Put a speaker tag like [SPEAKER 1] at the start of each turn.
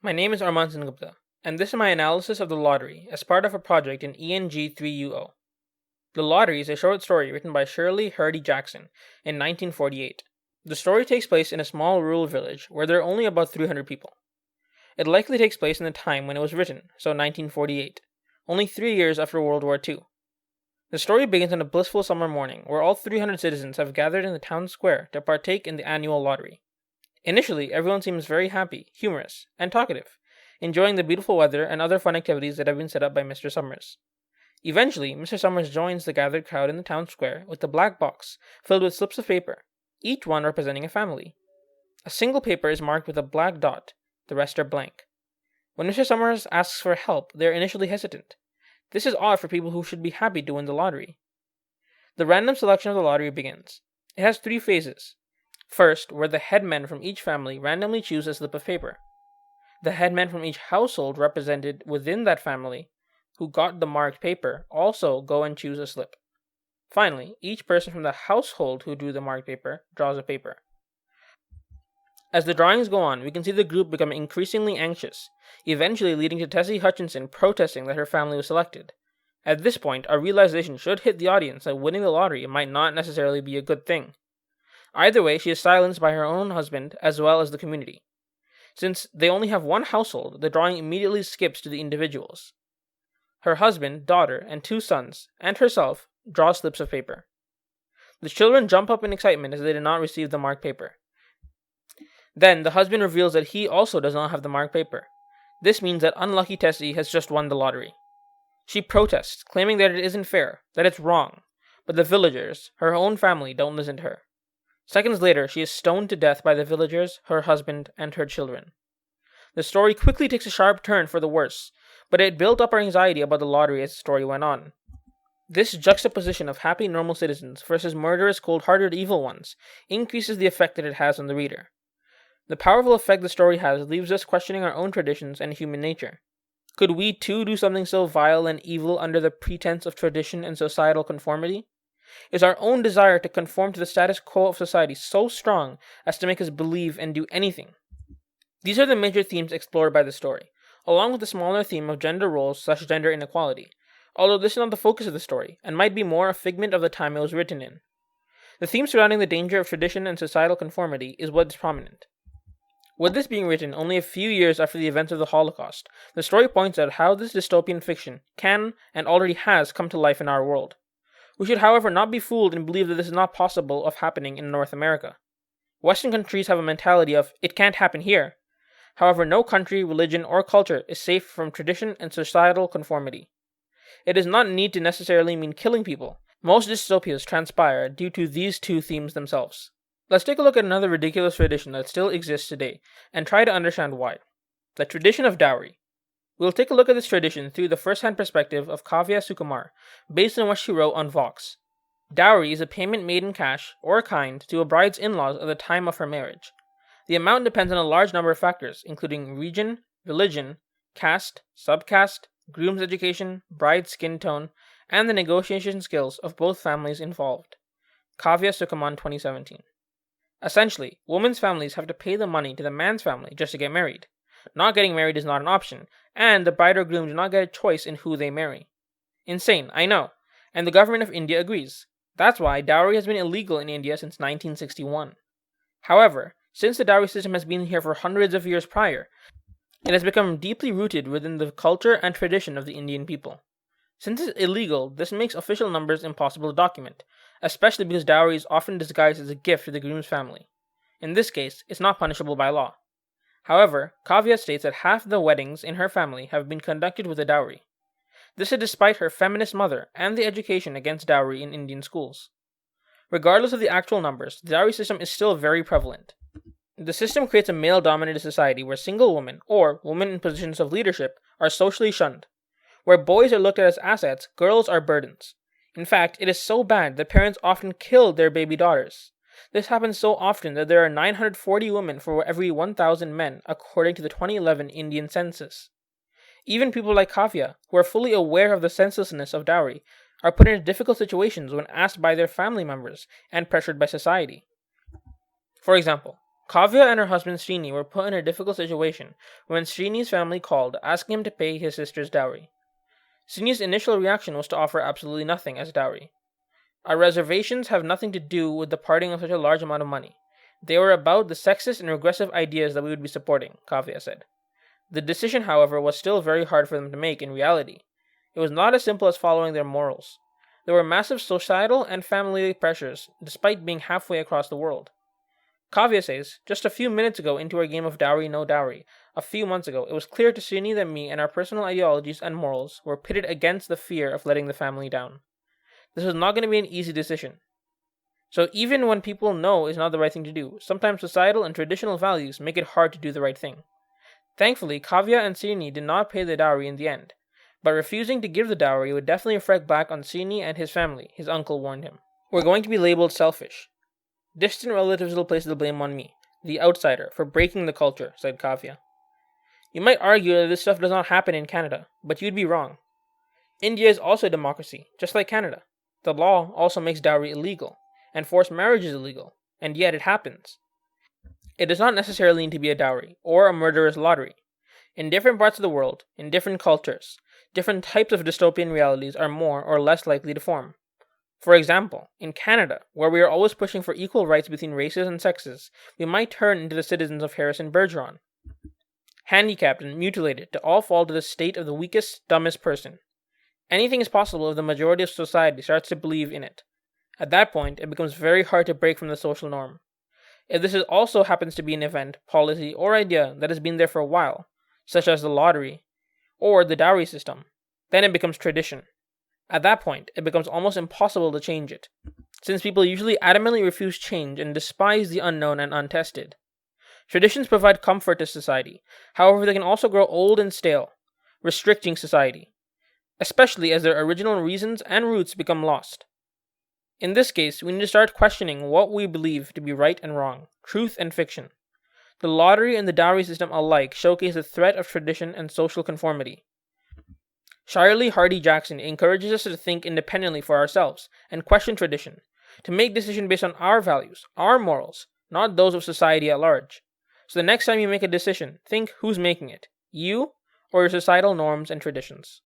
[SPEAKER 1] My name is Arman Sengupta, and this is my analysis of The Lottery as part of a project in ENG3UO. The Lottery is a short story written by Shirley Hurdy Jackson in 1948. The story takes place in a small rural village where there are only about 300 people. It likely takes place in the time when it was written, so 1948, only 3 years after World War II. The story begins on a blissful summer morning where all 300 citizens have gathered in the town square to partake in the annual lottery. Initially, everyone seems very happy, humorous, and talkative, enjoying the beautiful weather and other fun activities that have been set up by Mr. Summers. Eventually, Mr. Summers joins the gathered crowd in the town square with a black box filled with slips of paper, each one representing a family. A single paper is marked with a black dot, the rest are blank. When Mr. Summers asks for help, they are initially hesitant. This is odd for people who should be happy to win the lottery. The random selection of the lottery begins. It has 3 phases. First, where the headmen from each family randomly choose a slip of paper. The headmen from each household represented within that family, who got the marked paper, also go and choose a slip. Finally, each person from the household who drew the marked paper draws a paper. As the drawings go on, we can see the group become increasingly anxious, eventually leading to Tessie Hutchinson protesting that her family was selected. At this point, a realization should hit the audience that winning the lottery might not necessarily be a good thing. Either way, she is silenced by her own husband as well as the community. Since they only have one household, the drawing immediately skips to the individuals. Her husband, daughter, and 2 sons, and herself, draw slips of paper. The children jump up in excitement as they did not receive the marked paper. Then, the husband reveals that he also does not have the marked paper. This means that unlucky Tessie has just won the lottery. She protests, claiming that it isn't fair, that it's wrong, but the villagers, her own family, don't listen to her. Seconds later, she is stoned to death by the villagers, her husband, and her children. The story quickly takes a sharp turn for the worse, but it built up our anxiety about the lottery as the story went on. This juxtaposition of happy normal citizens versus murderous cold-hearted evil ones increases the effect that it has on the reader. The powerful effect the story has leaves us questioning our own traditions and human nature. Could we too do something so vile and evil under the pretense of tradition and societal conformity? Is our own desire to conform to the status quo of society so strong as to make us believe and do anything? These are the major themes explored by the story, along with the smaller theme of gender roles/gender inequality, although this is not the focus of the story, and might be more a figment of the time it was written in. The theme surrounding the danger of tradition and societal conformity is what is prominent. With this being written only a few years after the events of the Holocaust, the story points out how this dystopian fiction can, and already has, come to life in our world. We should, however, not be fooled and believe that this is not possible of happening in North America. Western countries have a mentality of, it can't happen here. However, no country, religion, or culture is safe from tradition and societal conformity. It does not need to necessarily mean killing people. Most dystopias transpire due to these 2 themes themselves. Let's take a look at another ridiculous tradition that still exists today, and try to understand why. The tradition of dowry. We'll take a look at this tradition through the first-hand perspective of Kavya Sukumar, based on what she wrote on Vox. Dowry is a payment made in cash, or kind, to a bride's in-laws at the time of her marriage. The amount depends on a large number of factors, including region, religion, caste, subcaste, groom's education, bride's skin tone, and the negotiation skills of both families involved. Kavya Sukuman 2017. Essentially, women's families have to pay the money to the man's family just to get married. Not getting married is not an option, and the bride or groom do not get a choice in who they marry. Insane, I know, and the government of India agrees. That's why dowry has been illegal in India since 1961. However, since the dowry system has been here for hundreds of years prior, it has become deeply rooted within the culture and tradition of the Indian people. Since it's illegal, this makes official numbers impossible to document, especially because dowry is often disguised as a gift to the groom's family. In this case, it's not punishable by law. However, Kavya states that half the weddings in her family have been conducted with a dowry. This is despite her feminist mother and the education against dowry in Indian schools. Regardless of the actual numbers, the dowry system is still very prevalent. The system creates a male-dominated society where single women, or women in positions of leadership, are socially shunned. Where boys are looked at as assets, girls are burdens. In fact, it is so bad that parents often kill their baby daughters. This happens so often that there are 940 women for every 1,000 men, according to the 2011 Indian census. Even people like Kavya, who are fully aware of the senselessness of dowry, are put into difficult situations when asked by their family members and pressured by society. For example, Kavya and her husband Srini were put in a difficult situation when Srini's family called, asking him to pay his sister's dowry. Srini's initial reaction was to offer absolutely nothing as dowry. Our reservations have nothing to do with the parting of such a large amount of money. They were about the sexist and regressive ideas that we would be supporting, Kavya said. The decision, however, was still very hard for them to make in reality. It was not as simple as following their morals. There were massive societal and family pressures, despite being halfway across the world. Kavya says, just a few minutes ago into our game of Dowry No Dowry, a few months ago, it was clear to Srini that me and our personal ideologies and morals were pitted against the fear of letting the family down. This was not going to be an easy decision. So even when people know it's not the right thing to do, sometimes societal and traditional values make it hard to do the right thing. Thankfully, Kavya and Srini did not pay the dowry in the end, but refusing to give the dowry would definitely reflect back on Srini and his family, his uncle warned him. We're going to be labeled selfish. Distant relatives will place the blame on me, the outsider, for breaking the culture, said Kavya. You might argue that this stuff does not happen in Canada, but you'd be wrong. India is also a democracy, just like Canada. The law also makes dowry illegal, and forced marriage is illegal, and yet it happens. It does not necessarily need to be a dowry, or a murderous lottery. In different parts of the world, in different cultures, different types of dystopian realities are more or less likely to form. For example, in Canada, where we are always pushing for equal rights between races and sexes, we might turn into the citizens of Harrison Bergeron. Handicapped and mutilated to all fall to the state of the weakest, dumbest person. Anything is possible if the majority of society starts to believe in it. At that point, it becomes very hard to break from the social norm. If this also happens to be an event, policy, or idea that has been there for a while, such as the lottery, or the dowry system, then it becomes tradition. At that point, it becomes almost impossible to change it, since people usually adamantly refuse change and despise the unknown and untested. Traditions provide comfort to society, however they can also grow old and stale, restricting society, especially as their original reasons and roots become lost. In this case, we need to start questioning what we believe to be right and wrong, truth and fiction. The lottery and the dowry system alike showcase the threat of tradition and social conformity. Shirley Hardy Jackson encourages us to think independently for ourselves and question tradition, to make decisions based on our values, our morals, not those of society at large. So the next time you make a decision, think who's making it, you or your societal norms and traditions.